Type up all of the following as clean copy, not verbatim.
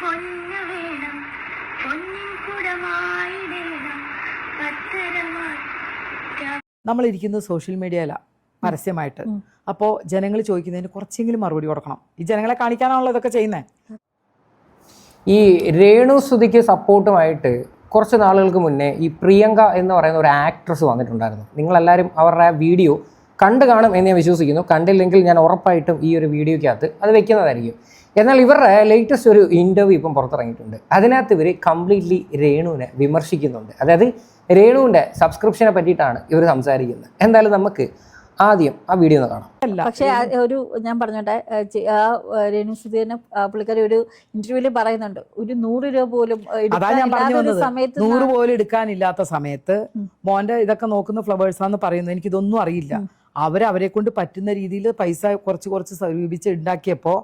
പൊന്നു വേണം പൊന്നിൻ കുടമായിടേണം പത്തരമായി നമ്മളിരിക്കുന്നത് സോഷ്യൽ മീഡിയയിലാണ് പരസ്യമായിട്ട്. അപ്പോൾ ജനങ്ങൾ ചോദിക്കുന്നതിന് കുറച്ചെങ്കിലും മറുപടി കൊടുക്കണം. ഈ ജനങ്ങളെ കാണിക്കാനാണല്ലോ ഇതൊക്കെ ചെയ്യുന്നത്. ഈ രേണു സുധിക്ക് സപ്പോർട്ടുമായിട്ട് കുറച്ച് നാളുകൾക്ക് മുന്നേ ഈ പ്രിയങ്ക എന്ന് പറയുന്ന ഒരു ആക്ട്രസ് വന്നിട്ടുണ്ടായിരുന്നു. നിങ്ങളെല്ലാവരും അവരുടെ വീഡിയോ കണ്ടു കാണും എന്ന് ഞാൻ വിശ്വസിക്കുന്നു. കണ്ടില്ലെങ്കിൽ ഞാൻ ഉറപ്പായിട്ടും ഈ ഒരു വീഡിയോയ്ക്കകത്ത് അത് വെക്കുന്നതായിരിക്കും. എന്നാൽ ഇവരുടെ ലേറ്റസ്റ്റ് ഒരു ഇൻ്റർവ്യൂ ഇപ്പം പുറത്തിറങ്ങിയിട്ടുണ്ട്. അതിനകത്ത് ഇവർ കംപ്ലീറ്റ്ലി രേണുവിനെ വിമർശിക്കുന്നുണ്ട്. അതായത് രേണുവിൻ്റെ സബ്സ്ക്രിപ്ഷനെ പറ്റിയിട്ടാണ് ഇവർ സംസാരിക്കുന്നത്. എന്തായാലും നമുക്ക് ആദ്യം ആ വീഡിയോ ഒന്ന് കാണാം. പക്ഷേ ഒരു ഞാൻ പറഞ്ഞോട്ടെ, ആ രേണു സുധീരനെ പുള്ളിക്കാരി ഒരു ഇന്റർവ്യൂവിൽ പറയുന്നുണ്ട്, ഒരു 100 രൂപ പോലും സമയത്ത് 100 പോലും എടുക്കാനില്ലാത്ത സമയത്ത് മോന്റെ ഇതൊക്കെ നോക്കുന്ന ഫ്ലവേഴ്സാന്ന് പറയുന്നത്. എനിക്കിതൊന്നും അറിയില്ല. അവരെ കൊണ്ട് പറ്റുന്ന രീതിയിൽ പൈസ കുറച്ച് സ്വരൂപിച്ച് ഉണ്ടാക്കിയപ്പോൾ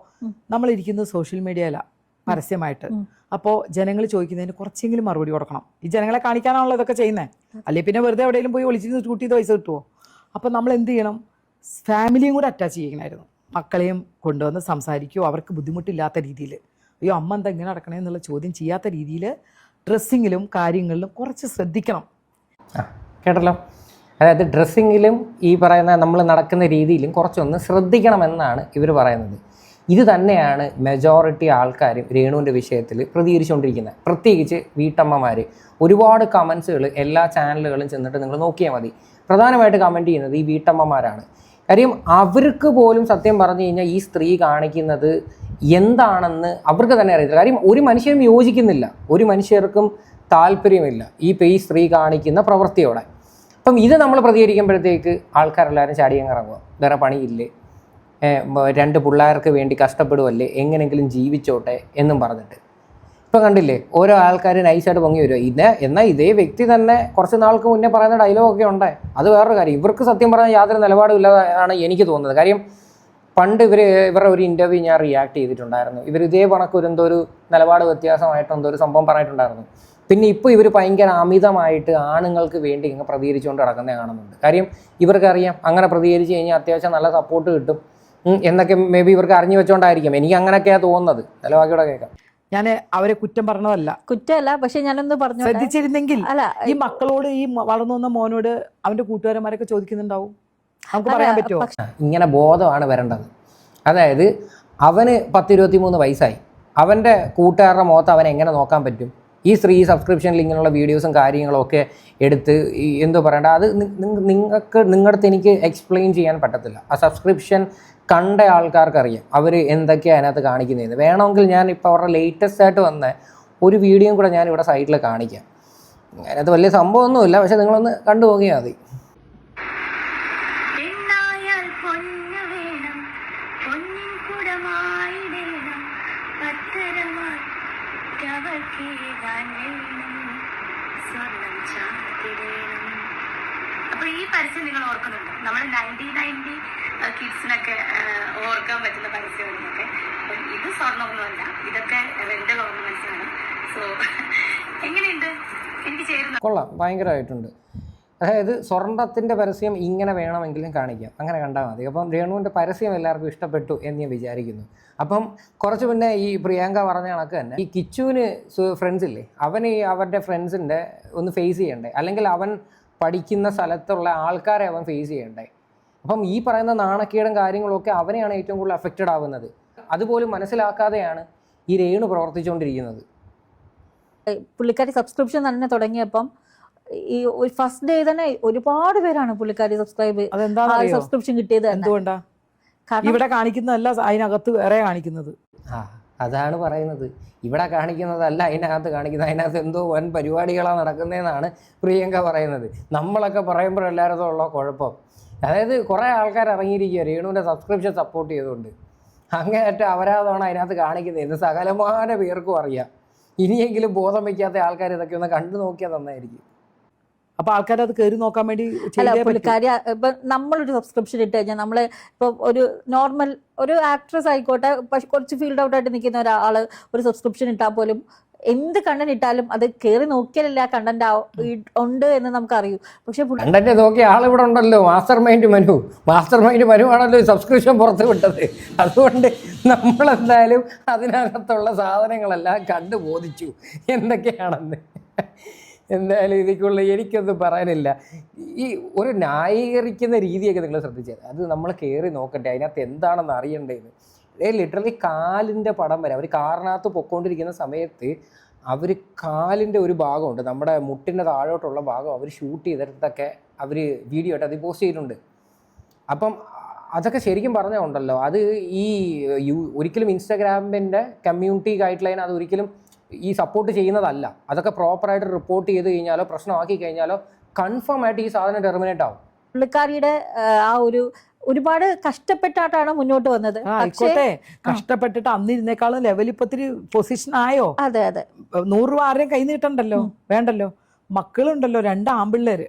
നമ്മളിരിക്കുന്നത് സോഷ്യൽ മീഡിയയിലാണ് പരസ്യമായിട്ട്. അപ്പോൾ ജനങ്ങൾ ചോദിക്കുന്നതിന് കുറച്ചെങ്കിലും മറുപടി കൊടുക്കണം. ഈ ജനങ്ങളെ കാണിക്കാനാണല്ലോ ഇതൊക്കെ ചെയ്യുന്നത്. അല്ലെങ്കിൽ പിന്നെ വെറുതെ എവിടെയെങ്കിലും പോയി ഒളിച്ചിരുന്ന് ഷൂട്ട് ചെയ്ത് പൈസ കിട്ടുമോ? അപ്പോൾ നമ്മൾ എന്ത് ചെയ്യണം? ഫാമിലിയും കൂടെ അറ്റാച്ച് ചെയ്യണമായിരുന്നു. മക്കളെയും കൊണ്ടുവന്ന് സംസാരിക്കുമോ, അവർക്ക് ബുദ്ധിമുട്ടില്ലാത്ത രീതിയിൽ. അയ്യോ അമ്മ എന്താ ഇങ്ങനെ നടക്കണേ എന്നുള്ള ചോദ്യം ചെയ്യാത്ത രീതിയിൽ ഡ്രസ്സിങ്ങിലും കാര്യങ്ങളിലും കുറച്ച് ശ്രദ്ധിക്കണം. കേട്ടല്ലോ, അതായത് ഡ്രസ്സിങ്ങിലും ഈ പറയുന്ന നമ്മൾ നടക്കുന്ന രീതിയിലും കുറച്ചൊന്ന് ശ്രദ്ധിക്കണമെന്നാണ് ഇവർ പറയുന്നത്. ഇത് തന്നെയാണ് മെജോറിറ്റി ആൾക്കാരും രേണുവിൻ്റെ വിഷയത്തിൽ പ്രതികരിച്ചുകൊണ്ടിരിക്കുന്നത്. പ്രത്യേകിച്ച് വീട്ടമ്മമാർ. ഒരുപാട് കമൻസുകൾ എല്ലാ ചാനലുകളും ചെന്നിട്ട് നിങ്ങൾ നോക്കിയാൽ മതി. പ്രധാനമായിട്ട് കമൻറ്റ് ചെയ്യുന്നത് ഈ വീട്ടമ്മമാരാണ്. കാര്യം അവർക്ക് പോലും സത്യം പറഞ്ഞു കഴിഞ്ഞാൽ ഈ സ്ത്രീ കാണിക്കുന്നത് എന്താണെന്ന് അവർക്ക് തന്നെ അറിയില്ല. കാര്യം ഒരു മനുഷ്യരും യോജിക്കുന്നില്ല, ഒരു മനുഷ്യർക്കും താല്പര്യമില്ല ഈ സ്ത്രീ കാണിക്കുന്ന പ്രവൃത്തിയോടെ. അപ്പം ഇത് നമ്മൾ പ്രതികരിക്കുമ്പോഴത്തേക്ക് ആൾക്കാരെല്ലാവരും ചാടിയങ്ങ് ഇറങ്ങുക. വേറെ പണിയില്ലേ, 2 പിള്ളേർക്ക് വേണ്ടി കഷ്ടപ്പെടുവല്ലേ, എങ്ങനെയെങ്കിലും ജീവിച്ചോട്ടെ എന്നും പറഞ്ഞിട്ട്. ഇപ്പം കണ്ടില്ലേ, ഓരോ ആൾക്കാർ നൈസായിട്ട് പൊങ്ങി വരുക. എന്നാൽ ഇതേ വ്യക്തി തന്നെ കുറച്ച് നാൾക്ക് മുന്നേ പറയുന്ന ഡയലോഗൊക്കെ ഉണ്ട്. അത് വേറൊരു കാര്യം. ഇവർക്ക് സത്യം പറഞ്ഞാൽ യാതൊരു നിലപാടും ഇല്ലാതാണ് എനിക്ക് തോന്നുന്നത്. കാര്യം പണ്ട് ഇവരുടെ ഒരു ഇൻ്റർവ്യൂ ഞാൻ റിയാക്ട് ചെയ്തിട്ടുണ്ടായിരുന്നു. ഇവർ ഇതേ കണക്കൊരു എന്തോ ഒരു നിലപാട് വ്യത്യാസമായിട്ട് എന്തോ ഒരു സംഭവം പറഞ്ഞിട്ടുണ്ടായിരുന്നു. പിന്നെ ഇപ്പോൾ ഇവർ ഭയങ്കര അമിതമായിട്ട് ആണുങ്ങൾക്ക് വേണ്ടി ഇങ്ങനെ പ്രതികരിച്ചുകൊണ്ട് നടക്കുന്നത് കാണുന്നുണ്ട്. കാര്യം ഇവർക്കറിയാം അങ്ങനെ പ്രതികരിച്ച് കഴിഞ്ഞാൽ അത്യാവശ്യം നല്ല സപ്പോർട്ട് കിട്ടും എന്നൊക്കെ മേ ബി ഇവർക്ക് അറിഞ്ഞു വെച്ചോണ്ടായിരിക്കും. എനിക്ക് അങ്ങനെയൊക്കെയാണ് തോന്നുന്നത്. നല്ല ബാക്കിയോടെ കേൾക്കാം. ഞാൻ അവരെ കുറ്റം പറഞ്ഞതല്ല, കുറ്റമല്ല. പക്ഷെ ഞാനൊന്ന് പറഞ്ഞു, ശ്രദ്ധിച്ചിരുന്നെങ്കിൽ ഈ മക്കളോട്, ഈ വളർന്നു വന്ന മോനോട് അവന്റെ കൂട്ടുകാരന്മാരൊക്കെ ചോദിക്കുന്നുണ്ടാവും. നമുക്ക് പറയാൻ പറ്റുമോ? ഇങ്ങനെ ബോധമാണ് വരേണ്ടത്. അതായത് അവന് 10-23 വയസ്സായി. അവൻ്റെ കൂട്ടുകാരുടെ മുഖത്ത് അവനെ എങ്ങനെ നോക്കാൻ പറ്റും? ഈ സ്ത്രീ സബ്സ്ക്രിപ്ഷനിൽ ഇങ്ങനെയുള്ള വീഡിയോസും കാര്യങ്ങളും ഒക്കെ എടുത്ത് എന്തോ പറയണ്ട, അത് നിങ്ങളുടെ എനിക്ക് എക്സ്പ്ലെയിൻ ചെയ്യാൻ പറ്റത്തില്ല. ആ സബ്സ്ക്രിപ്ഷൻ കണ്ട ആൾക്കാർക്കറിയാം അവർ എന്തൊക്കെയാണ് അതിനകത്ത് കാണിക്കുന്നതെന്ന്. വേണമെങ്കിൽ ഞാൻ ഇപ്പോൾ അവരുടെ ലേറ്റസ്റ്റ് ആയിട്ട് വന്ന ഒരു വീഡിയോയും കൂടെ ഞാൻ ഇവിടെ സൈഡിൽ കാണിക്കാം. അതിനകത്ത് വലിയ സംഭവമൊന്നുമില്ല, പക്ഷെ നിങ്ങളൊന്ന് കണ്ടു നോക്കിയാൽ മതി. അപ്പൊ ഈ പരസ്യം നിങ്ങൾ ഓർക്കുന്നുണ്ടോ? നമ്മൾ 90 കിഡ്സിനൊക്കെ ഓർക്കാൻ പറ്റുന്ന പരസ്യങ്ങളൊക്കെ. ഇത് സ്വർണ്ണമൊന്നുമല്ല, ഇതൊക്കെ റെന്റൽ ഓർണമെന്റ്സ് ആണ്. സോ എങ്ങനെയുണ്ട്? എനിക്ക് ചേരുന്നു. കൊള്ളാം, ഭയങ്കരമായിട്ടുണ്ട്. അതായത് സ്വർണ്ണത്തിൻ്റെ പരസ്യം ഇങ്ങനെ വേണമെങ്കിലും കാണിക്കാം, അങ്ങനെ കണ്ടാൽ മതി. അപ്പം രേണുവിൻ്റെ പരസ്യം എല്ലാവർക്കും ഇഷ്ടപ്പെട്ടു എന്ന് ഞാൻ വിചാരിക്കുന്നു. അപ്പം കുറച്ച് മുന്നേ ഈ പ്രിയങ്ക പറഞ്ഞ കണക്ക് തന്നെ ഈ കിച്ചുവിന് ഫ്രണ്ട്സ് ഇല്ലേ, അവന് അവരുടെ ഫ്രണ്ട്സിൻ്റെ ഒന്ന് ഫേസ് ചെയ്യണ്ടേ, അല്ലെങ്കിൽ അവൻ പഠിക്കുന്ന സ്ഥലത്തുള്ള ആൾക്കാരെ അവൻ ഫേസ് ചെയ്യണ്ടേ. അപ്പം ഈ പറയുന്ന നാണക്കേടും കാര്യങ്ങളൊക്കെ അവനെയാണ് ഏറ്റവും കൂടുതൽ അഫക്റ്റഡ് ആവുന്നത്. അതുപോലും മനസ്സിലാക്കാതെയാണ് ഈ രേണു പ്രവർത്തിച്ചുകൊണ്ടിരിക്കുന്നത്. പുള്ളിക്കാരി സബ്സ്ക്രിപ്ഷൻ തന്നെ തുടങ്ങിയപ്പം ഈ ഫസ്റ്റ് ഡേ തന്നെ ഒരുപാട് പേരാണ് പുള്ളിക്കാരി സബ്സ്ക്രിപ്ഷൻ കിട്ടിയത്. എന്തുകൊണ്ടാ ഇവിടെ കാണിക്കുന്നതല്ല അതിനകത്ത് വേറെ കാണിക്കുന്നത്? അതാണ് പറയുന്നത്. ഇവിടെ കാണിക്കുന്നതല്ല അതിനകത്ത് കാണിക്കുന്നത്. അതിനകത്ത് എന്തോ വൻ പരിപാടികളാണ് നടക്കുന്നതെന്നാണ് പ്രിയങ്ക പറയുന്നത്. നമ്മളൊക്കെ പറയുമ്പോഴെല്ലായിടത്തും ഉള്ള കുഴപ്പം, അതായത് കുറേ ആൾക്കാർ ഇറങ്ങിയിരിക്കുക രേണുവിൻ്റെ സബ്സ്ക്രിപ്ഷൻ സപ്പോർട്ട് ചെയ്തുകൊണ്ട്. അങ്ങേയറ്റം അവരാതാണ് അതിനകത്ത് കാണിക്കുന്നത് എന്ന് സകലമാന പേർക്കും അറിയാം. ഇനിയെങ്കിലും ബോധം വയ്ക്കാത്ത ആൾക്കാർ ഇതൊക്കെ ഒന്ന് കണ്ടു നോക്കിയാൽ നന്നായിരിക്കും. അപ്പൊ ആൾക്കാരത് കയറി നോക്കാൻ വേണ്ടി പുള്ളിക്കാരി ഇപ്പൊ നമ്മളൊരു സബ്സ്ക്രിപ്ഷൻ ഇട്ട് കഴിഞ്ഞാൽ നമ്മള് ഇപ്പൊ ഒരു നോർമൽ ഒരു ആക്ട്രസ് ആയിക്കോട്ടെ, പക്ഷെ കുറച്ച് ഫീൽഡ് ഔട്ട് ആയിട്ട് നിൽക്കുന്ന ഒരാള് ഒരു സബ്സ്ക്രിപ്ഷൻ ഇട്ടാൽ പോലും എന്ത് കണ്ടന്റ് ഇട്ടാലും അത് കയറി നോക്കിയാലല്ല കണ്ടന്റ് ഉണ്ട് എന്ന് നമുക്ക് അറിയൂ. പക്ഷെ കണ്ടന്റ് നോക്കിയ ആളിവിടെ ഉണ്ടല്ലോ, മാസ്റ്റർ മൈൻഡ് മനു ആണല്ലോ സബ്സ്ക്രിപ്ഷൻ പുറത്ത് വിട്ടത്. അതുകൊണ്ട് നമ്മളെന്തായാലും അതിനകത്തുള്ള സാധനങ്ങളെല്ലാം കണ്ടു ബോധിച്ചു എന്തൊക്കെയാണെന്ന്. എന്തായാലും ഇതിക്കുള്ള എനിക്കൊന്നും പറയാനില്ല. ഈ ഒരു ന്യായീകരിക്കുന്ന രീതിയൊക്കെ നിങ്ങൾ ശ്രദ്ധിച്ചാൽ അത് നമ്മൾ കയറി നോക്കട്ടെ, അതിനകത്ത് എന്താണെന്ന് അറിയണ്ടേന്ന്. ലിറ്ററലി കാലിൻ്റെ പടം വരെ അവർ കാറിനകത്ത് പൊയ്ക്കൊണ്ടിരിക്കുന്ന സമയത്ത് അവർ കാലിൻ്റെ ഒരു ഭാഗമുണ്ട്, നമ്മുടെ മുട്ടിൻ്റെ താഴോട്ടുള്ള ഭാഗം അവർ ഷൂട്ട് ചെയ്തിട്ടൊക്കെ അവർ വീഡിയോ ആയിട്ട് അത് പോസ്റ്റ് ചെയ്തിട്ടുണ്ട്. അപ്പം അതൊക്കെ ശരിക്കും പറഞ്ഞാൽ ഉണ്ടല്ലോ, അത് ഈ ഒരിക്കലും ഇൻസ്റ്റാഗ്രാമിൻ്റെ കമ്മ്യൂണിറ്റി ഗൈഡ് ലൈൻ അത് ഒരിക്കലും ഈ സപ്പോർട്ട് ചെയ്യുന്നതല്ല. അതൊക്കെ പ്രോപ്പറായിട്ട് റിപ്പോർട്ട് ചെയ്ത് കഴിഞ്ഞാലോ പ്രശ്നമാക്കി കഴിഞ്ഞാലോ കൺഫേം ആയിട്ട് ഈ സാധനം ടെർമിനേറ്റ് ആവും. പുള്ളിക്കാരിയുടെ ആ ഒരുപാട് കഷ്ടപ്പെട്ടാണ് മുന്നോട്ട് വന്നത്. ആയിക്കോട്ടെ, കഷ്ടപ്പെട്ടിട്ട് അന്നിരുന്നേക്കാളും ലെവൽ ഇപ്പൊ ഇത്തിരി പൊസിഷൻ ആയോ? അതെ അതെ. 100 രൂപ ആരെയും കൈ നീട്ടണ്ടല്ലോ, വേണ്ടല്ലോ. മക്കളുണ്ടല്ലോ, 2 ആൺപിള്ളേര്.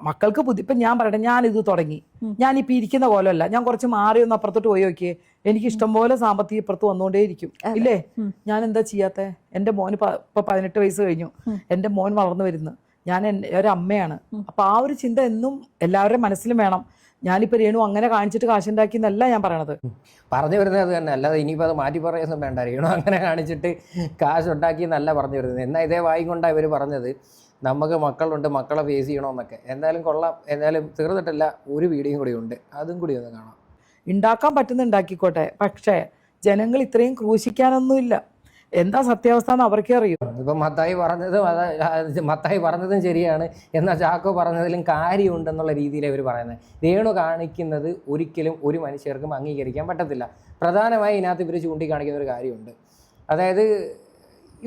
മക്കൾക്ക് ഇപ്പൊ ഞാൻ പറയട്ടെ, ഞാനിത് തുടങ്ങി, ഞാനിപ്പോ ഇരിക്കുന്ന പോലല്ല, ഞാൻ കുറച്ച് മാറി ഒന്ന് അപ്പുറത്തോട്ട് പോയി നോക്കിയേ, എനിക്ക് ഇഷ്ടംപോലെ സാമ്പത്തിക ഇപ്പുറത്ത് വന്നുകൊണ്ടേ ഇരിക്കും ഇല്ലേ? ഞാൻ എന്താ ചെയ്യാത്തെ? എന്റെ മോന് ഇപ്പൊ 18 വയസ്സ് കഴിഞ്ഞു, എന്റെ മോൻ വളർന്നു വരുന്നു, ഞാൻ ഒരമ്മയാണ്. അപ്പൊ ആ ഒരു ചിന്ത എന്നും എല്ലാവരുടെയും മനസ്സിലും വേണം. ഞാനിപ്പോ രേണു അങ്ങനെ കാണിച്ചിട്ട് കാശുണ്ടാക്കി എന്നല്ല ഞാൻ പറയണത്. പറഞ്ഞു വരുന്നത് അത് തന്നെ, അല്ലാതെ ഇനിയിപ്പോൾ അത് മാറ്റി പറയുകയൊന്നും വേണ്ട. രേണു അങ്ങനെ കാണിച്ചിട്ട് കാശുണ്ടാക്കി എന്നല്ല പറഞ്ഞു വരുന്നത്. എന്നാൽ ഇതേ വായും കൊണ്ടാണ് ഇവർ പറഞ്ഞത് നമുക്ക് മക്കളുണ്ട്, മക്കളെ ഫേസ് ചെയ്യണമെന്നൊക്കെ. എന്തായാലും കൊള്ളാം. എന്തായാലും തീർന്നിട്ടില്ല, ഒരു വീഡിയോയും കൂടി ഉണ്ട്, അതും കൂടി ഒന്ന് കാണാം. ഉണ്ടാക്കാൻ പറ്റുന്ന ഉണ്ടാക്കിക്കോട്ടെ, പക്ഷേ ജനങ്ങൾ ഇത്രയും ക്രൂശിക്കാനൊന്നുമില്ല. എന്താ സത്യാവസ്ഥ എന്ന് അവർക്കേ അറിയൂ. ഇപ്പം മത്തായി പറഞ്ഞതും ശരിയാണ്, എന്നാൽ ചാക്കോ പറഞ്ഞതിലും കാര്യമുണ്ടെന്നുള്ള രീതിയിലാണ് ഇവർ പറയുന്നത്. രേണു കാണിക്കുന്നത് ഒരിക്കലും ഒരു മനുഷ്യർക്കും അംഗീകരിക്കാൻ പറ്റത്തില്ല. പ്രധാനമായി ഇതിനകത്ത് ഇവർ ചൂണ്ടിക്കാണിക്കുന്ന ഒരു കാര്യമുണ്ട്. അതായത്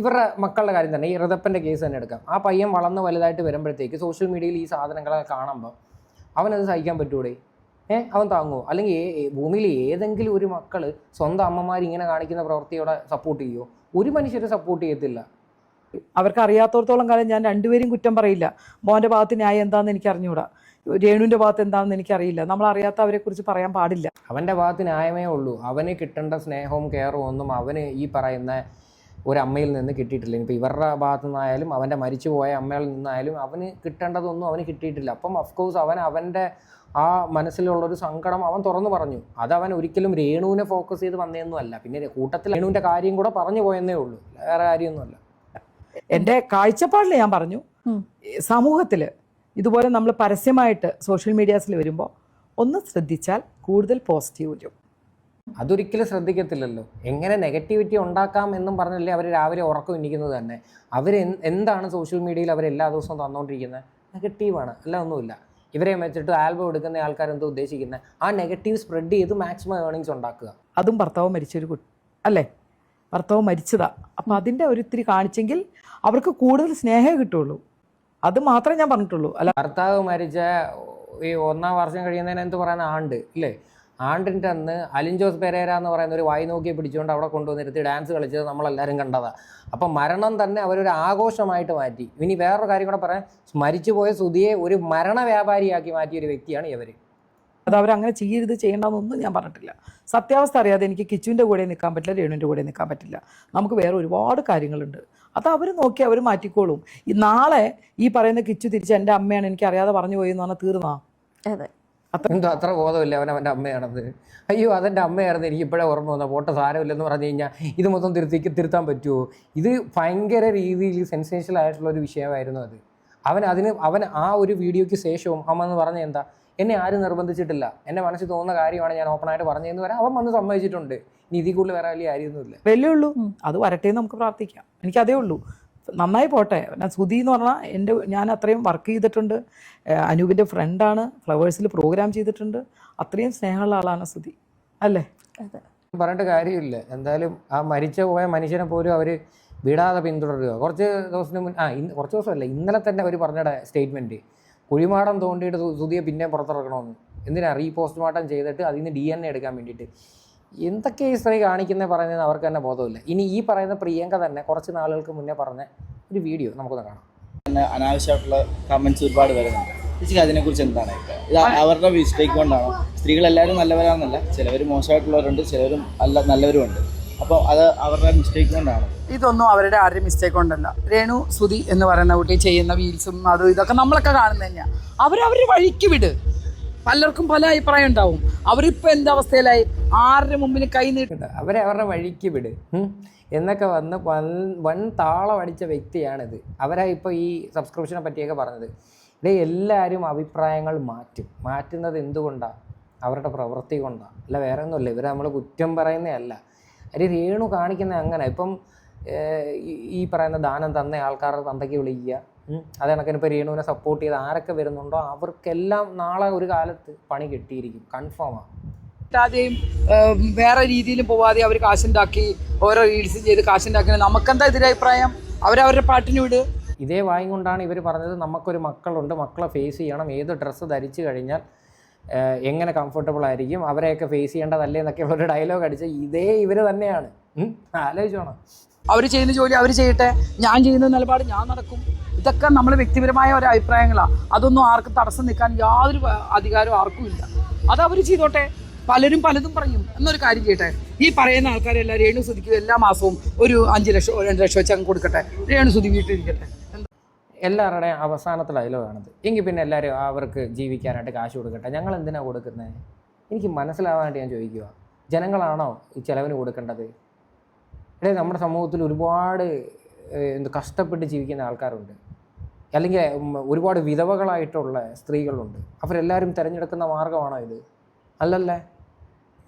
ഇവരുടെ മക്കളുടെ കാര്യം തന്നെ, ഈ ഋതപ്പൻ്റെ കേസ് തന്നെ എടുക്കാം. ആ പയ്യൻ വളർന്ന് വലുതായിട്ട് വരുമ്പോഴത്തേക്ക് സോഷ്യൽ മീഡിയയിൽ ഈ സാധനങ്ങളൊക്കെ കാണുമ്പോൾ അവനത് സഹിക്കാൻ പറ്റൂടെ? അവൻ താങ്ങുമോ? അല്ലെങ്കിൽ ഭൂമിയിൽ ഏതെങ്കിലും ഒരു മക്കൾ സ്വന്തം അമ്മമാർ ഇങ്ങനെ കാണിക്കുന്ന പ്രവൃത്തിയോടെ സപ്പോർട്ട് ചെയ്യുമോ? ഒരു മനുഷ്യരെ സപ്പോർട്ട് ചെയ്യത്തില്ല. അവർക്ക് അറിയാത്തടത്തോളം കാലം ഞാൻ രണ്ടുപേരും കുറ്റം പറയില്ല. മോൻ്റെ ഭാഗത്ത് ന്യായം എന്താണെന്ന് എനിക്ക് അറിഞ്ഞുകൂടാ, രേണുവിൻ്റെ ഭാഗത്ത് എന്താണെന്ന് എനിക്കറിയില്ല. നമ്മൾ അറിയാത്തവരെ കുറിച്ച് പറയാൻ പാടില്ല. അവൻ്റെ ഭാഗത്ത് ന്യായമേ ഉള്ളൂ. അവന് കിട്ടേണ്ട സ്നേഹവും കെയറും ഒന്നും അവന് ഈ പറയുന്ന ഒരമ്മയിൽ നിന്ന് കിട്ടിയിട്ടില്ല. ഇപ്പോൾ ഇവരുടെ ഭാഗത്തു നിന്നായാലും അവൻ്റെ മരിച്ചുപോയ അമ്മയിൽ നിന്നായാലും അവന് കിട്ടേണ്ടതൊന്നും അവന് കിട്ടിയിട്ടില്ല. അപ്പം അഫ്കോഴ്സ് അവൻ്റെ ആ മനസ്സിലുള്ളൊരു സങ്കടം അവൻ തുറന്നു പറഞ്ഞു. അതവൻ ഒരിക്കലും രേണുവിനെ ഫോക്കസ് ചെയ്ത് വന്നതൊന്നും അല്ല. പിന്നെ കൂട്ടത്തിൽ രേണുവിൻ്റെ കാര്യം കൂടെ പറഞ്ഞു പോയെന്നേ ഉള്ളൂ, വേറെ കാര്യമൊന്നുമല്ല. എൻ്റെ കാഴ്ചപ്പാടിൽ ഞാൻ പറഞ്ഞു, സമൂഹത്തിൽ ഇതുപോലെ നമ്മൾ പരസ്യമായിട്ട് സോഷ്യൽ മീഡിയാസിൽ വരുമ്പോൾ ഒന്ന് ശ്രദ്ധിച്ചാൽ കൂടുതൽ പോസിറ്റീവ് വരും. അതൊരിക്കലും ശ്രദ്ധിക്കത്തില്ലല്ലോ. എങ്ങനെ നെഗറ്റിവിറ്റി ഉണ്ടാക്കാം എന്നും പറഞ്ഞല്ലേ അവർ രാവിലെ ഉറക്കം ഇരിക്കുന്നത് തന്നെ. എന്താണ് സോഷ്യൽ മീഡിയയിൽ അവരെല്ലാ ദിവസവും തന്നുകൊണ്ടിരിക്കുന്നത്? നെഗറ്റീവാണ്, അല്ല ഒന്നുമില്ല. ഇവരെ വെച്ചിട്ട് ആൽബം എടുക്കുന്ന ആൾക്കാരെന്തോ ഉദ്ദേശിക്കുന്നത് ആ നെഗറ്റീവ് സ്പ്രെഡ് ചെയ്ത് മാക്സിമം ഏർണിങ്സ് ഉണ്ടാക്കുക. അതും ഭർത്താവ് മരിച്ചൊരു അല്ലേ, ഭർത്താവ് മരിച്ചതാ. അപ്പം അതിൻ്റെ ഒരിത്തിരി കാണിച്ചെങ്കിൽ അവർക്ക് കൂടുതൽ സ്നേഹമേ കിട്ടുള്ളൂ. അത് മാത്രമേ ഞാൻ പറഞ്ഞിട്ടുള്ളൂ. അല്ല, ഭർത്താവ് മരിച്ച ഈ 1-ാം വർഷം കഴിയുന്നതിന് എന്ത് പറയുന്ന ആണ്ട് ഇല്ലേ, ആണ്ടിൻ്റെ അന്ന് അലിൻ ജോസ് പെരേര എന്ന് പറയുന്ന ഒരു വായി നോക്കിയെ പിടിച്ചുകൊണ്ട് അവിടെ കൊണ്ടുവന്നിരുത്തി ഡാൻസ് കളിച്ചത് നമ്മളെല്ലാവരും കണ്ടതാണ്. അപ്പം മരണം തന്നെ അവരൊരു ആഘോഷമായിട്ട് മാറ്റി. ഇനി വേറൊരു കാര്യം കൂടെ പറയാൻ, മരിച്ചുപോയ സുധിയെ ഒരു മരണ വ്യാപാരിയാക്കി മാറ്റിയ ഒരു വ്യക്തിയാണ് ഇവർ. അത് അവരങ്ങനെ ചെയ്യേണ്ടതെന്നൊന്നും ഞാൻ പറഞ്ഞിട്ടില്ല. സത്യാവസ്ഥ അറിയാതെ എനിക്ക് കിച്ചുവിൻ്റെ കൂടെ നിൽക്കാൻ പറ്റില്ല, രേണുവിൻ്റെ കൂടെ നിൽക്കാൻ പറ്റില്ല. നമുക്ക് വേറെ ഒരുപാട് കാര്യങ്ങളുണ്ട്, അത് അവർ നോക്കി അവർ മാറ്റിക്കോളും. ഈ നാളെ ഈ പറയുന്ന കിച്ചു തിരിച്ച് എൻ്റെ അമ്മയാണ് എനിക്ക് അറിയാതെ പറഞ്ഞു പോയി എന്ന് പറഞ്ഞാൽ തീർന്നാ? അതെ, എന്തോ അത്ര ബോധമില്ല അവൻ്റെ അമ്മയാണത്. അയ്യോ അതെൻ്റെ അമ്മയായിരുന്നു, എനിക്ക് ഇപ്പോഴേ ഓർമ്മ വന്ന പോട്ടെ സാരമില്ലെന്ന് പറഞ്ഞു കഴിഞ്ഞാൽ ഇത് മൊത്തം തിരുത്താൻ പറ്റുമോ? ഇത് ഭയങ്കര രീതിയിൽ സെൻസേഷണൽ ആയിട്ടുള്ളൊരു വിഷയമായിരുന്നു അത്. അവൻ ആ ഒരു വീഡിയോയ്ക്ക് ശേഷവും അമ്മ എന്ന് പറഞ്ഞ എന്താ, എന്നെ ആരും നിർബന്ധിച്ചിട്ടില്ല, എൻ്റെ മനസ്സിൽ തോന്നുന്ന കാര്യമാണ് ഞാൻ ഓപ്പണായിട്ട് പറഞ്ഞതെന്ന് വരെ അവൻ വന്ന് സമ്മതിച്ചിട്ടുണ്ട്. ഇനി ഇതിൽ കൂടുതൽ വേറെ വലിയ കാര്യമൊന്നുമില്ല. വലിയ ഉള്ളൂ, അത് വരട്ടെ എന്ന് നമുക്ക് പ്രാർത്ഥിക്കാം. എനിക്കതേ ഉള്ളൂ, നന്നായി പോട്ടെ. ഞാൻ സുധി എന്ന് പറഞ്ഞാൽ ഞാൻ അത്രയും വർക്ക് ചെയ്തിട്ടുണ്ട്, അനൂപിൻ്റെ ഫ്രണ്ടാണ്, ഫ്ലവേഴ്സിൽ പ്രോഗ്രാം ചെയ്തിട്ടുണ്ട്, അത്രയും സ്നേഹമുള്ള ആളാണ് സുധി, അല്ലേ? പറഞ്ഞിട്ട് കാര്യമില്ല. എന്തായാലും ആ പോയ മനുഷ്യനെ പോലും അവർ വിടാതെ പിന്തുടരുക. കുറച്ച് ദിവസമല്ല, ഇന്നലെ തന്നെ അവർ പറഞ്ഞ സ്റ്റേറ്റ്മെൻറ്റ്, കുഴിമാടം തോണ്ടിയിട്ട് സുധിയെ പിന്നെ പുറത്തിറക്കണമെന്ന്. എന്തിനാ പോസ്റ്റ്മോർട്ടം ചെയ്തിട്ട് അതിൽ നിന്ന് DNA എടുക്കാൻ വേണ്ടിയിട്ട്. എന്തൊക്കെ ഈ സ്ത്രീ കാണിക്കുന്നത് പറയുന്നത് അവർക്ക് തന്നെ ബോധമില്ല. ഇനി ഈ പറയുന്ന പ്രിയങ്ക തന്നെ കുറച്ച് നാളുകൾക്ക് മുന്നേ പറഞ്ഞ ഒരു വീഡിയോ നമുക്കൊന്ന് കാണാം. അനാവശ്യമായിട്ടുള്ള കമൻസ് ഒരുപാട് വരുന്നുണ്ട്. ചേച്ചിക്ക് അതിനെക്കുറിച്ച് എന്താണ്? ഇത് അവരുടെ മിസ്റ്റേക്ക് കൊണ്ടാണോ? സ്ത്രീകളെല്ലാവരും നല്ലവരാണെന്നല്ല, ചിലവർ മോശമായിട്ടുള്ളവരുണ്ട്, ചിലവരും നല്ലവരുമുണ്ട്. അപ്പോൾ അത് അവരുടെ മിസ്റ്റേക്ക് കൊണ്ടാണ്. ഇതൊന്നും അവരുടെ ആരുടെയും മിസ്റ്റേക്ക് കൊണ്ടല്ല. രേണു സുധി എന്ന് പറയുന്ന കുട്ടി ചെയ്യുന്ന വീൽസും അതും ഇതൊക്കെ നമ്മളൊക്കെ കാണുന്നത് തന്നെയാണ്. അവരവരുടെ വഴിക്ക് വിട്. പലർക്കും പല അഭിപ്രായം ഉണ്ടാവും. അവരിപ്പോൾ എന്തവസ്ഥയിലായി, ആരുടെ മുമ്പിൽ കൈ നീട്ടണ്ട, അവരെ അവരുടെ വഴിക്ക് വിട് എന്നൊക്കെ വന്ന് വൻ താളം അടിച്ച വ്യക്തിയാണിത്. അവരാ ഇപ്പോൾ ഈ സബ്സ്ക്രിപ്ഷനെ പറ്റിയൊക്കെ പറഞ്ഞത്. എല്ലാവരും അഭിപ്രായങ്ങൾ മാറ്റുന്നത് എന്തുകൊണ്ടാണ്? അവരുടെ പ്രവൃത്തി കൊണ്ടാണ്, അല്ല വേറെ ഒന്നുമില്ല. ഇവരെ നമ്മൾ കുറ്റം പറയുന്നതല്ല. രേണു കാണിക്കുന്നത് അങ്ങനെ. ഇപ്പം ഈ പറയുന്ന ദാനം തന്ന ആൾക്കാരുടെ തന്തയ്ക്ക് വിളിക്കുക, അത് കണക്കിന് ഇപ്പോൾ രേണുവിനെ സപ്പോർട്ട് ചെയ്ത് ആരൊക്കെ വരുന്നുണ്ടോ അവർക്കെല്ലാം നാളെ ഒരു കാലത്ത് പണി കിട്ടിയിരിക്കും, കൺഫേമാണ്. ആദ്യം വേറെ രീതിയിലും പോവാതെ അവർ കാശുണ്ടാക്കി ഓരോ റീൽസ് ചെയ്ത് കാശുണ്ടാക്കി നമുക്കെന്താ എതിരഭിപ്രായം? അവരവരുടെ പാട്ടിന് വിട്. ഇതേ വായും കൊണ്ടാണ് ഇവർ പറഞ്ഞത് നമുക്കൊരു മക്കളുണ്ട്, മക്കളെ ഫേസ് ചെയ്യണം, ഏത് ഡ്രസ്സ് ധരിച്ചു കഴിഞ്ഞാൽ എങ്ങനെ കംഫർട്ടബിൾ ആയിരിക്കും, അവരെയൊക്കെ ഫേസ് ചെയ്യേണ്ടതല്ലേ എന്നൊക്കെ ഒരു ഡയലോഗ് അടിച്ച ഇതേ ഇവർ തന്നെയാണ്. ആലോചിച്ചോണം. അവർ ചെയ്യുന്ന ജോലി അവർ ചെയ്യട്ടെ, ഞാൻ ചെയ്യുന്ന നിലപാട് ഞാൻ നടക്കും. ഇതൊക്കെ നമ്മൾ വ്യക്തിപരമായ ഒരു അഭിപ്രായങ്ങളാണ്. അതൊന്നും ആർക്കും തടസ്സം നിൽക്കാൻ യാതൊരു അധികാരവും ആർക്കും ഇല്ല. അത് അവർ ചെയ്തോട്ടെ. പലരും പലതും പറയും. എന്നൊരു കാര്യം ചെയ്യട്ടെ, ഈ പറയുന്ന ആൾക്കാരെല്ലാം രേണു സുധിക്കും എല്ലാ മാസവും ഒരു 5 ലക്ഷം 2 ലക്ഷം വെച്ച് അങ്ങ് കൊടുക്കട്ടെ. രേണു സുധി വീട്ടിലിരിക്കട്ടെ. എല്ലാവരുടെയും അവസാനത്തെ ഡയലോഗാണിത്. എങ്കിൽ പിന്നെ എല്ലാവരും അവർക്ക് ജീവിക്കാനായിട്ട് കാശ് കൊടുക്കട്ടെ. ഞങ്ങൾ എന്തിനാണ് കൊടുക്കുന്നത്? എനിക്ക് മനസ്സിലാവാനായിട്ട് ഞാൻ ചോദിക്കുക. ജനങ്ങളാണോ ഈ ചിലവിന് കൊടുക്കേണ്ടത്? നമ്മുടെ സമൂഹത്തിൽ ഒരുപാട് കഷ്ടപ്പെട്ട് ജീവിക്കുന്ന ആൾക്കാരുണ്ട്, അല്ലെങ്കിൽ ഒരുപാട് വിധവകളായിട്ടുള്ള സ്ത്രീകളുണ്ട്. അവരെല്ലാവരും തിരഞ്ഞെടുക്കുന്ന മാർഗ്ഗമാണോ ഇത്? അല്ലല്ലേ.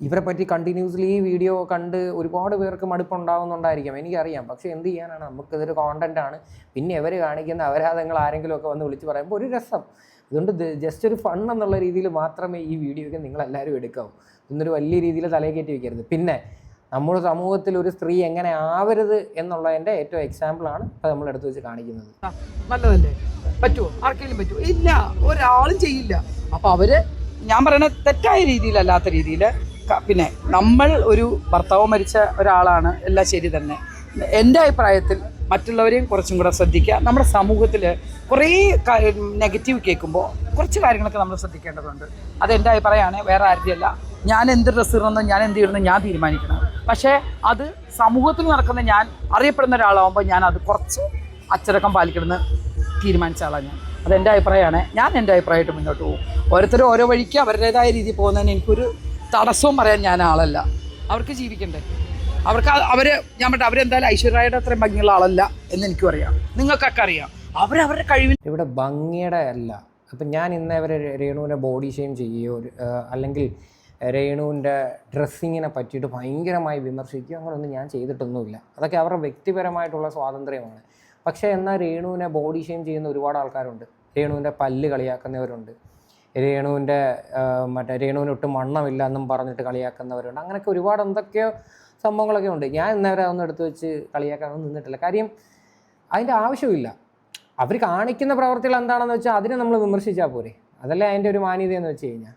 ഇവരെ പറ്റി കണ്ടിന്യൂസ്ലി ഈ വീഡിയോ കണ്ട് ഒരുപാട് പേർക്ക് മടുപ്പുണ്ടാകുന്നുണ്ടായിരിക്കാം, എനിക്കറിയാം. പക്ഷേ എന്ത് ചെയ്യാനാണ്, നമുക്കിതൊരു കോണ്ടൻ്റാണ്. പിന്നെ ഇവർ കാണിക്കുന്ന അപരാധങ്ങൾ ആരെങ്കിലുമൊക്കെ വന്ന് വിളിച്ച് പറയുമ്പോൾ ഒരു രസം. അതുകൊണ്ട് ജസ്റ്റ് ഒരു ഫൺ എന്നുള്ള രീതിയിൽ മാത്രമേ ഈ വീഡിയോയ്ക്ക് നിങ്ങളെല്ലാവരും എടുക്കാവൂ. ഇന്നൊരു വലിയ രീതിയിൽ തലകേറ്റി വയ്ക്കരുത്. പിന്നെ നമ്മുടെ സമൂഹത്തിൽ ഒരു സ്ത്രീ എങ്ങനെ ആവരുത് എന്നുള്ളതിൻ്റെ ഏറ്റവും എക്സാമ്പിളാണ് ഇപ്പോൾ നമ്മൾ എടുത്തു വെച്ച് കാണിക്കുന്നത്. നല്ലതല്ലേ? പറ്റുമോ? ആർക്കെങ്കിലും പറ്റുമോ? ഇല്ല, ഒരാളും ചെയ്യില്ല. അപ്പോൾ അവര് ഞാൻ പറയണ തെറ്റായ രീതിയിലല്ലാത്ത രീതിയിൽ. പിന്നെ നമ്മൾ ഒരു ഭർത്താവ് മരിച്ച ഒരാളാണ്, എല്ലാം ശരി തന്നെ. എൻ്റെ അഭിപ്രായത്തിൽ മറ്റുള്ളവരെയും കുറച്ചും കൂടെ ശ്രദ്ധിക്കുക. നമ്മുടെ സമൂഹത്തിൽ കുറേ നെഗറ്റീവ് കേൾക്കുമ്പോൾ കുറച്ച് കാര്യങ്ങളൊക്കെ നമ്മൾ ശ്രദ്ധിക്കേണ്ടതുണ്ട്. അതെൻ്റെ അഭിപ്രായമാണ്, വേറെ ആരുടെയല്ല. ഞാൻ എന്ത് ഡ്രസ്സ് ഇടണമെന്ന് ഞാൻ എന്ത് ഇടണം ഞാൻ തീരുമാനിക്കണം. പക്ഷേ അത് സമൂഹത്തിൽ നടക്കുന്ന ഞാൻ അറിയപ്പെടുന്ന ഒരാളാകുമ്പോൾ ഞാൻ അത് കുറച്ച് അച്ചടക്കം പാലിക്കണമെന്ന് തീരുമാനിച്ച ആളാണ് ഞാൻ. അതെൻ്റെ അഭിപ്രായമാണ്. ഞാൻ എൻ്റെ അഭിപ്രായമായിട്ട് മുന്നോട്ട് പോകും. ഓരോരുത്തരും ഓരോ വഴിക്ക് അവരുടേതായ രീതിയിൽ പോകുന്നതിന് എനിക്കൊരു തടസ്സവും പറയാൻ ഞാൻ ആളല്ല. അവർക്ക് ജീവിക്കണ്ടേ? ഞാൻ പറഞ്ഞ അവരെന്തായാലും ഐശ്വര്യയുടെ അത്രയും ഭംഗിയുള്ള ആളല്ല എന്ന് എനിക്കും അറിയാം, നിങ്ങൾക്കൊക്കെ അറിയാം. അവരവരുടെ കഴിവിൽ ഇവിടെ ഭംഗിയുടെ അല്ല. അപ്പം ഞാൻ ഇന്നേവരെ രേണുവിനെ ബോഡി ഷെയിം ചെയ്യുകയോ അല്ലെങ്കിൽ രേണുവിൻ്റെ ഡ്രസ്സിങ്ങിനെ പറ്റിയിട്ട് ഭയങ്കരമായി വിമർശിക്കുകയോ അങ്ങനെയൊന്നും ഞാൻ ചെയ്തിട്ടൊന്നുമില്ല. അതൊക്കെ അവരുടെ വ്യക്തിപരമായിട്ടുള്ള സ്വാതന്ത്ര്യമാണ്. പക്ഷേ എന്നാൽ രേണുവിനെ ബോഡി ഷെയിം ചെയ്യുന്ന ഒരുപാട് ആൾക്കാരുണ്ട്. രേണുവിൻ്റെ പല്ല് കളിയാക്കുന്നവരുണ്ട്, രേണുവിനൊട്ടും വണ്ണമില്ല എന്നും പറഞ്ഞിട്ട് കളിയാക്കുന്നവരുണ്ട്. അങ്ങനെയൊക്കെ ഒരുപാട് എന്തൊക്കെയോ സംഭവങ്ങളൊക്കെ ഉണ്ട്. ഞാൻ ഇന്നവരെ അതൊന്നും എടുത്തു വെച്ച് കളിയാക്കാനൊന്നും നിന്നിട്ടില്ല. കാര്യം അതിൻ്റെ ആവശ്യമില്ല. അവർ കാണിക്കുന്ന പ്രവർത്തികൾ എന്താണെന്ന് വെച്ചാൽ അതിനെ നമ്മൾ വിമർശിച്ചാൽ പോരെ. അതല്ലേ അതിൻ്റെ ഒരു മാന്യതയെന്ന് വെച്ച് കഴിഞ്ഞാൽ.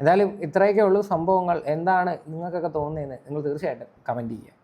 എന്തായാലും ഇത്രയൊക്കെ ഉള്ളൂ സംഭവങ്ങൾ. എന്താണ് നിങ്ങൾക്കൊക്കെ തോന്നുന്നതെന്ന് നിങ്ങൾ തീർച്ചയായിട്ടും കമൻറ്റ് ചെയ്യുക.